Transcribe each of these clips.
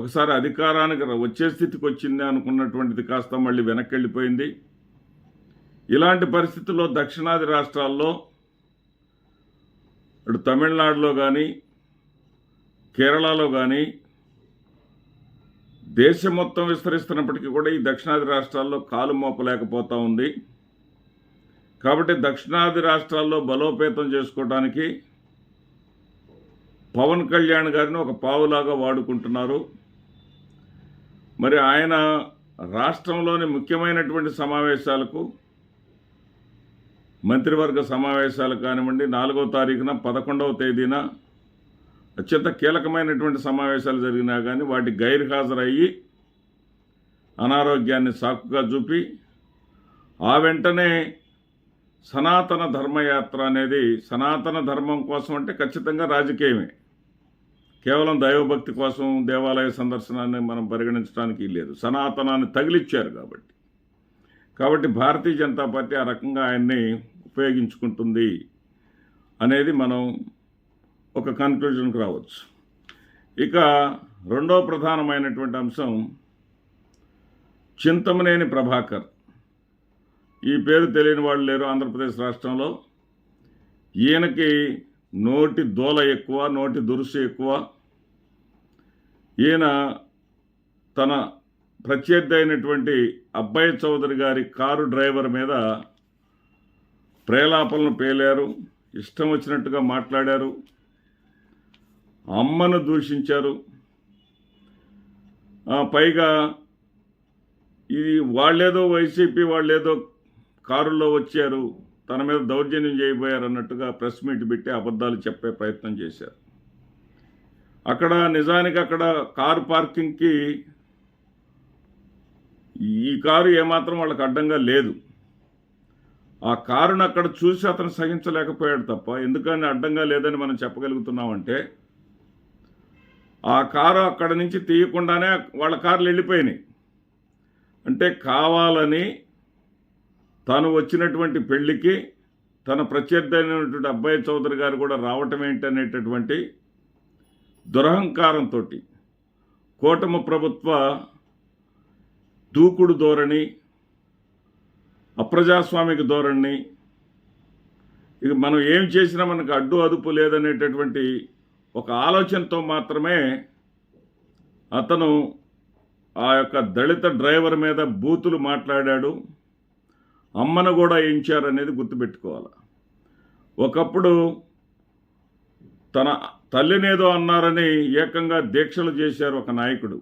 ఒకసారి అధికారానికి వచ్చే స్థితికి వచ్చింది అనుకున్నటువంటిది కాస్త మళ్ళీ వెనక్కి వెళ్ళిపోయింది. ఇలాంటి పరిస్థితుల్లో దక్షిణాది రాష్ట్రాల్లో ఇటు తమిళనాడులో కానీ కేరళలో కానీ దేశం మొత్తం విస్తరిస్తున్నప్పటికీ కూడా ఈ దక్షిణాది రాష్ట్రాల్లో కాలు మోపలేకపోతూ ఉంది. కాబట్టి దక్షిణాది రాష్ట్రాల్లో బలోపేతం చేసుకోవడానికి పవన్ కళ్యాణ్ గారిని ఒక పావులాగా వాడుకుంటున్నారు. మరి ఆయన రాష్ట్రంలోని ముఖ్యమైనటువంటి సమావేశాలకు, మంత్రివర్గ సమావేశాలు కానివ్వండి, 4వ తారీఖున 11వ తేదీన అత్యంత కీలకమైనటువంటి సమావేశాలు జరిగినా కానీ వాటి గైర్హాజరయ్యి అనారోగ్యాన్ని సాకుగా చూపి ఆ వెంటనే సనాతన ధర్మయాత్ర అనేది, సనాతన ధర్మం కోసం అంటే ఖచ్చితంగా రాజకీయమే, కేవలం దైవభక్తి కోసం దేవాలయ సందర్శనాన్ని మనం పరిగణించడానికి లేదు. సనాతనాన్ని తగిలిచ్చారు కాబట్టి భారతీయ జనతా పార్టీ ఆ రకంగా ఆయన్ని ఉపయోగించుకుంటుంది అనేది మనం ఒక కన్క్లూజన్కి రావచ్చు. ఇక రెండో ప్రధానమైనటువంటి అంశం చింతమనేని ప్రభాకర్. ఈ పేరు తెలియని వాళ్ళు లేరు ఆంధ్రప్రదేశ్ రాష్ట్రంలో. ఈయనకి నోటి దోల ఎక్కువ, నోటి దురుసు ఎక్కువ. ఈయన తన ప్రత్యర్థి అయినటువంటి అబ్బాయి చౌదరి గారి కారు డ్రైవర్ మీద ప్రేలాపనలు పేలారు, ఇష్టం వచ్చినట్టుగా మాట్లాడారు, అమ్మను దూషించారు. పైగా ఇది వాళ్ళేదో వైసీపీ వాళ్ళేదో కారుల్లో వచ్చారు, తన మీద దౌర్జన్యం చేయబోయారు అన్నట్టుగా ప్రెస్ మీట్ పెట్టి అబద్ధాలు చెప్పే ప్రయత్నం చేశారు. అక్కడ నిజానికి అక్కడ కారు పార్కింగ్కి ఈ కారు ఏమాత్రం వాళ్ళకి అడ్డంగా లేదు. ఆ కారును అక్కడ చూసి అతను సహించలేకపోయాడు తప్ప, ఎందుకని అడ్డంగా లేదని మనం చెప్పగలుగుతున్నామంటే ఆ కారు అక్కడ నుంచి తీయకుండానే వాళ్ళ కార్లు వెళ్ళిపోయినాయి. అంటే కావాలని తాను వచ్చినటువంటి పెళ్లికి తన ప్రత్యర్థి అయినటువంటి అబ్బాయి చౌదరి గారు కూడా రావటం ఏంటనేటటువంటి దురహంకారంతో కూటమి ప్రభుత్వ దూకుడు ధోరణి, అప్రజాస్వామిక ధోరణి, ఇక మనం ఏం చేసినా మనకు అడ్డు అదుపు లేదనేటటువంటి ఒక ఆలోచనతో మాత్రమే అతను ఆ యొక్క దళిత డ్రైవర్ మీద బూతులు మాట్లాడాడు, అమ్మను కూడా వేయించారనేది గుర్తుపెట్టుకోవాలి. ఒకప్పుడు తన తల్లినేదో అన్నారని ఏకంగా దీక్షలు చేశారు ఒక నాయకుడు.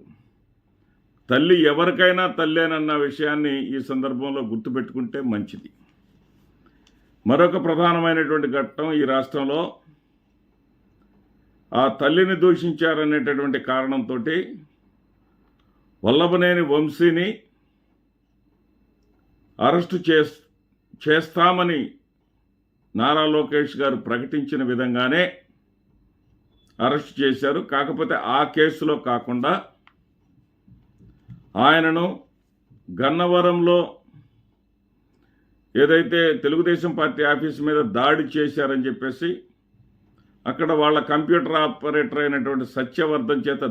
తల్లి ఎవరికైనా తల్లేనన్న విషయాన్ని ఈ సందర్భంలో గుర్తుపెట్టుకుంటే మంచిది. మరొక ప్రధానమైనటువంటి ఘట్టం ఈ రాష్ట్రంలో ఆ తల్లిని దూషించారనేటటువంటి కారణంతో వల్లభనేని వంశీని అరెస్టు చేస్తామని నారా లోకేష్ గారు ప్రకటించిన విధంగానే అరెస్ట్ చేశారు. కాకపోతే ఆ కేసులో కాకుండా ఆయనను గన్నవరంలో ఏదైతే తెలుగుదేశం పార్టీ ఆఫీస్ మీద దాడి చేశారని చెప్పేసి అక్కడ వాళ్ళ కంప్యూటర్ ఆపరేటర్ అయినటువంటి సత్యవర్ధన్ చేత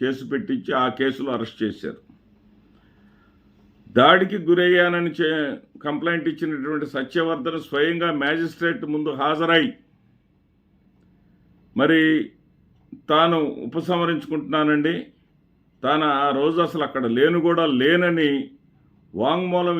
కేసు పెట్టించి ఆ కేసులో అరెస్ట్ చేశారు. దాడికి గురయ్యానని కంప్లైంట్ ఇచ్చినటువంటి సత్యవర్ధన్ స్వయంగా మ్యాజిస్ట్రేట్ ముందు హాజరై మరి తాను ఉపసంహరించుకుంటున్నానండి, తాను ఆ రోజు అసలు అక్కడ లేనని వాంగ్మూలం